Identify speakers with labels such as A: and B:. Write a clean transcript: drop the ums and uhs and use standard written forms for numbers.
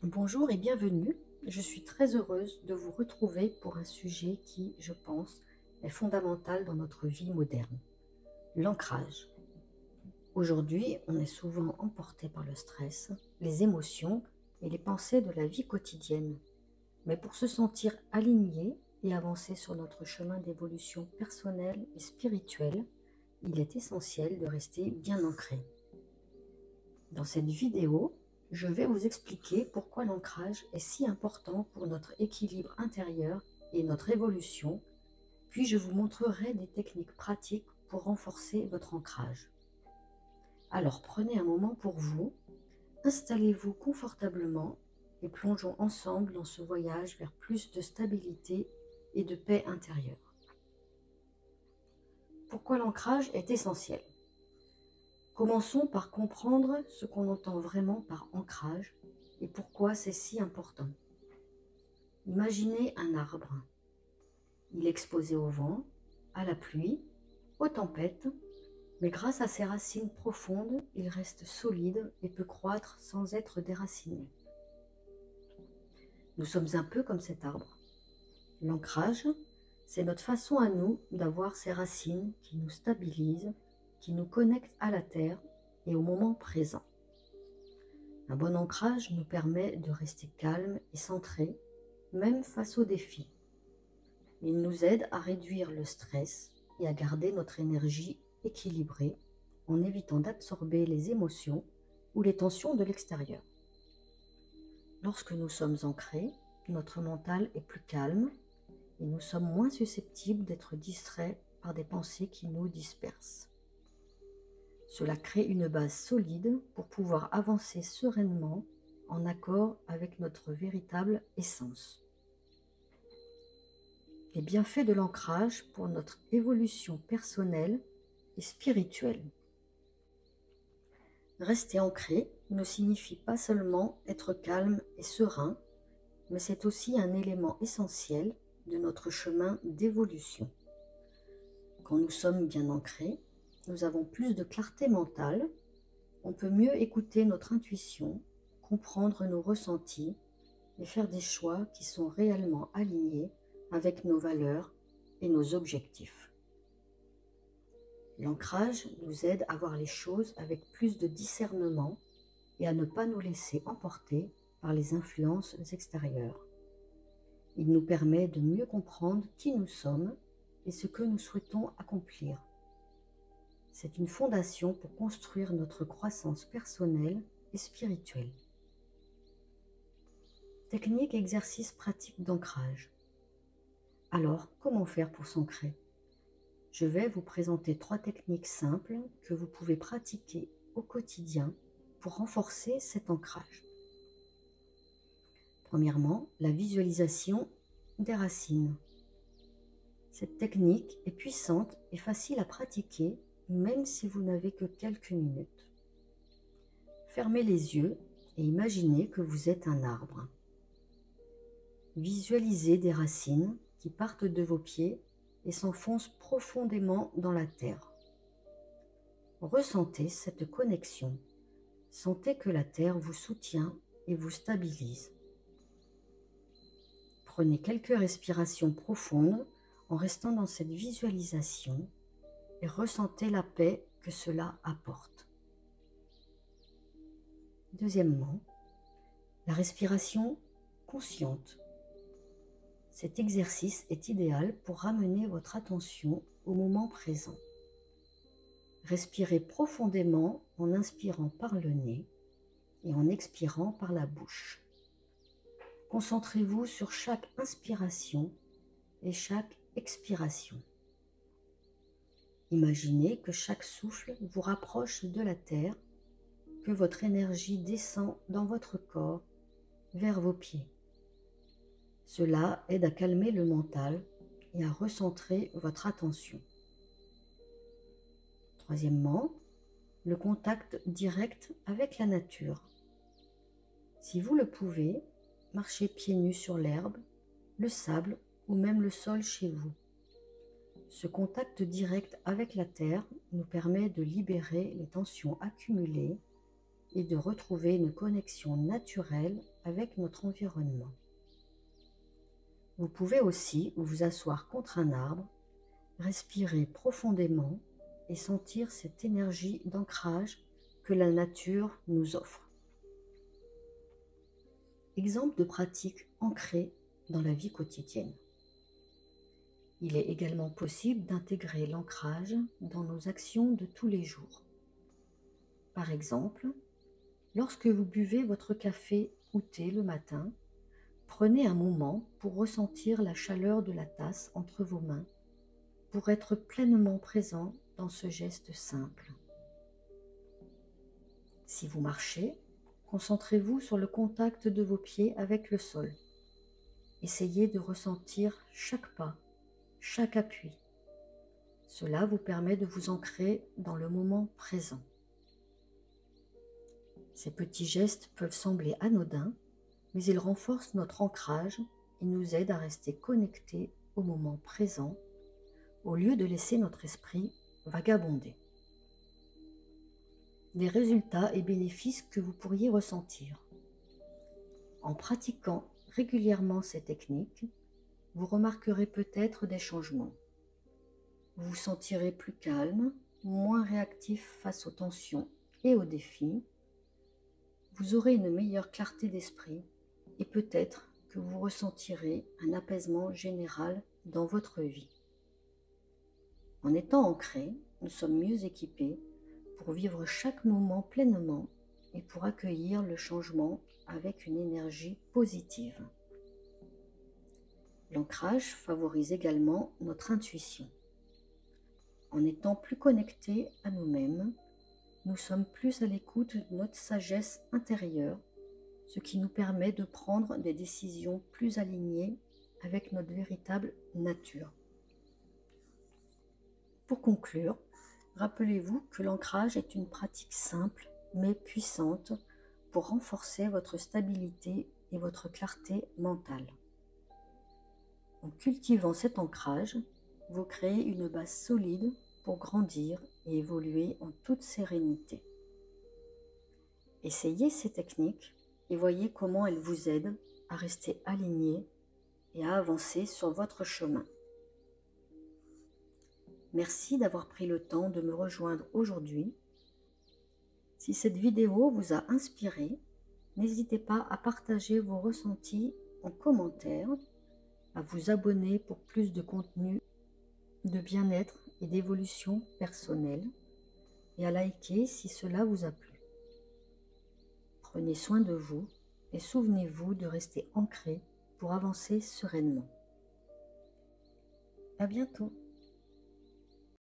A: Bonjour et bienvenue. Je suis très heureuse de vous retrouver pour un sujet qui, je pense, est fondamental dans notre vie moderne, l'ancrage. Aujourd'hui, on est souvent emporté par le stress, les émotions et les pensées de la vie quotidienne. Mais pour se sentir aligné et avancer sur notre chemin d'évolution personnelle et spirituelle, il est essentiel de rester bien ancré. Dans cette vidéo, je vais vous expliquer pourquoi l'ancrage est si important pour notre équilibre intérieur et notre évolution, puis je vous montrerai des techniques pratiques pour renforcer votre ancrage. Alors prenez un moment pour vous, installez-vous confortablement et plongeons ensemble dans ce voyage vers plus de stabilité et de paix intérieure. Pourquoi l'ancrage est essentiel? Commençons par comprendre ce qu'on entend vraiment par ancrage et pourquoi c'est si important. Imaginez un arbre. Il est exposé au vent, à la pluie, aux tempêtes, mais grâce à ses racines profondes, il reste solide et peut croître sans être déraciné. Nous sommes un peu comme cet arbre. L'ancrage, c'est notre façon à nous d'avoir ces racines qui nous stabilisent, qui nous connectent à la terre et au moment présent. Un bon ancrage nous permet de rester calme et centré, même face aux défis. Il nous aide à réduire le stress et à garder notre énergie équilibrée en évitant d'absorber les émotions ou les tensions de l'extérieur. Lorsque nous sommes ancrés, notre mental est plus calme et nous sommes moins susceptibles d'être distraits par des pensées qui nous dispersent. Cela crée une base solide pour pouvoir avancer sereinement en accord avec notre véritable essence. Les bienfaits de l'ancrage pour notre évolution personnelle et spirituelle. Rester ancré ne signifie pas seulement être calme et serein, mais c'est aussi un élément essentiel de notre chemin d'évolution. Quand nous sommes bien ancrés, nous avons plus de clarté mentale, on peut mieux écouter notre intuition, comprendre nos ressentis et faire des choix qui sont réellement alignés avec nos valeurs et nos objectifs. L'ancrage nous aide à voir les choses avec plus de discernement et à ne pas nous laisser emporter par les influences extérieures. Il nous permet de mieux comprendre qui nous sommes et ce que nous souhaitons accomplir. C'est une fondation pour construire notre croissance personnelle et spirituelle. Technique, exercice, pratique d'ancrage. Alors, comment faire pour s'ancrer? Je vais vous présenter 3 techniques simples que vous pouvez pratiquer au quotidien pour renforcer cet ancrage. Premièrement, la visualisation des racines. Cette technique est puissante et facile à pratiquer même si vous n'avez que quelques minutes. Fermez les yeux et imaginez que vous êtes un arbre. Visualisez des racines qui partent de vos pieds et s'enfoncent profondément dans la terre. Ressentez cette connexion. Sentez que la terre vous soutient et vous stabilise. Prenez quelques respirations profondes en restant dans cette visualisation et ressentez la paix que cela apporte. Deuxièmement, la respiration consciente. Cet exercice est idéal pour ramener votre attention au moment présent. Respirez profondément en inspirant par le nez et en expirant par la bouche. Concentrez-vous sur chaque inspiration et chaque expiration. Imaginez que chaque souffle vous rapproche de la terre, que votre énergie descend dans votre corps vers vos pieds. Cela aide à calmer le mental et à recentrer votre attention. Troisièmement, le contact direct avec la nature. Si vous le pouvez, marchez pieds nus sur l'herbe, le sable ou même le sol chez vous. Ce contact direct avec la terre nous permet de libérer les tensions accumulées et de retrouver une connexion naturelle avec notre environnement. Vous pouvez aussi vous asseoir contre un arbre, respirer profondément et sentir cette énergie d'ancrage que la nature nous offre. Exemple de pratique ancrée dans la vie quotidienne. Il est également possible d'intégrer l'ancrage dans nos actions de tous les jours. Par exemple, lorsque vous buvez votre café ou thé le matin, prenez un moment pour ressentir la chaleur de la tasse entre vos mains, pour être pleinement présent dans ce geste simple. Si vous marchez, concentrez-vous sur le contact de vos pieds avec le sol. Essayez de ressentir chaque pas, chaque appui. Cela vous permet de vous ancrer dans le moment présent. Ces petits gestes peuvent sembler anodins, mais ils renforcent notre ancrage et nous aident à rester connectés au moment présent, au lieu de laisser notre esprit vagabonder. Les résultats et bénéfices que vous pourriez ressentir. En pratiquant régulièrement ces techniques, vous remarquerez peut-être des changements. Vous vous sentirez plus calme, moins réactif face aux tensions et aux défis. Vous aurez une meilleure clarté d'esprit et peut-être que vous ressentirez un apaisement général dans votre vie. En étant ancrés, nous sommes mieux équipés pour vivre chaque moment pleinement et pour accueillir le changement avec une énergie positive. L'ancrage favorise également notre intuition. En étant plus connectés à nous-mêmes, nous sommes plus à l'écoute de notre sagesse intérieure, ce qui nous permet de prendre des décisions plus alignées avec notre véritable nature. Pour conclure, rappelez-vous que l'ancrage est une pratique simple mais puissante pour renforcer votre stabilité et votre clarté mentale. En cultivant cet ancrage, vous créez une base solide pour grandir et évoluer en toute sérénité. Essayez ces techniques et voyez comment elles vous aident à rester aligné et à avancer sur votre chemin. Merci d'avoir pris le temps de me rejoindre aujourd'hui. Si cette vidéo vous a inspiré, n'hésitez pas à partager vos ressentis en commentaire, à vous abonner pour plus de contenu de bien-être et d'évolution personnelle et à liker si cela vous a plu. Prenez soin de vous et souvenez-vous de rester ancré pour avancer sereinement. À bientôt.